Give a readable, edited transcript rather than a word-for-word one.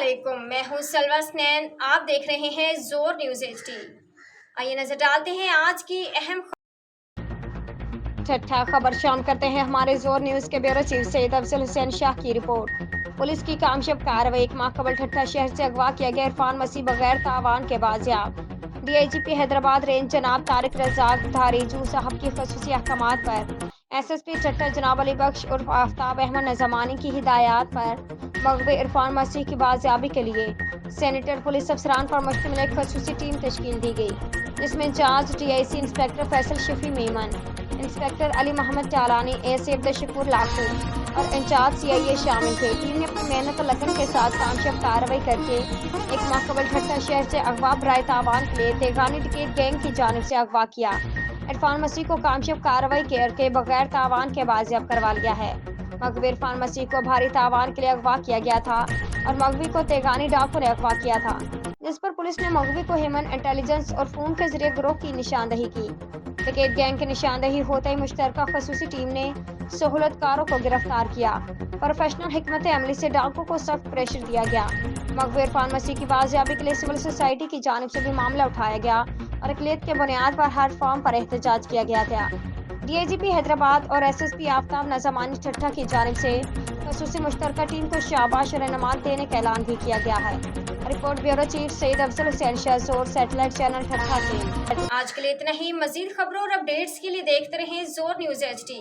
अस्सलामुअलैकुम, मैं हूँ सलवा स्नैन। आप देख रहे हैं जोर न्यूज़ HD। आइए नजर डालते हैं आज की अहम ठट्ठा खबर शाम करते हैं हमारे जोर न्यूज के ब्यूरो चीफ सैयद अफजल हुसैन शाह की रिपोर्ट। पुलिस की कामयाब कार्रवाई। एक माह कबल ठट्ठा शहर से अगवा किया गया इरफान मसीह बगैर तावान के बाजियाब। DIGP हैदराबाद रेंज जनाब तारिक रजाक धारीजू साहब की खसूसी अहकामात पर SSP ठट्ठा जनाब अली बख्श उर्फ आफ्ताब अहमद नजमानी की हिदायत पर मगबे इरफान मसीह की बाजियाबी के लिए सेनेटर पुलिस अफसरान पर मुश्तमिल एक खसूसी टीम तश्कील दी गई, जिसमें in charge DIC inspector Faisal Shafi Memon, inspector Ali Mohammad Chalani, ASA Abdul Shakoor Lakhu और इंचार्ज CIA शामिल थे। टीम ने अपनी मेहनत और लगन के साथ कामयाब कार्रवाई करके एक माह कबल ठट्ठा शहर से अगवा बराए तावान के लिए तेगानी टिकट गैंग की जानिब से अगवा किया। इरफान मसीह को कामयाब कार्रवाई करके बगैर तावान के बाजियाब करवा लिया है। मगबी इरफान मसीह को भारी तावान के लिए अगवा किया गया था और मगबी को तेगानी डाकू ने अगवा किया था, जिस पर पुलिस ने मगबी को ह्यूमन इंटेलिजेंस और फोन के जरिए गिरोह की निशानदही की। टिकट गैंग की निशानदही होते ही मुश्तरका खसूसी टीम ने सहूलतकारों को गिरफ्तार किया। प्रोफेशनल हिकमत अमली से डाकू को सख्त प्रेशर दिया गया। मगबी इरफान मसीह की बाजियाबी के लिए सिविल सोसाइटी की जानिब से भी मामला उठाया गया और अक़लियत के बुनियाद पर हर फॉर्म पर एहतजाज किया गया था। DIGP हैदराबाद और SSP आफ्ताब नजमानी ठट्ठा की जानिब से खसूसी मुश्तरका टीम को शाबाश और इनामात देने का ऐलान भी किया गया है। Report bureau chief Syed Afzal Hussain Shah, जोर सैटेलाइट चैनल ठट्ठा से। आज के लिए इतना ही। मजीद खबरों और अपडेट्स के लिए देखते रहें जोर न्यूज़ HD।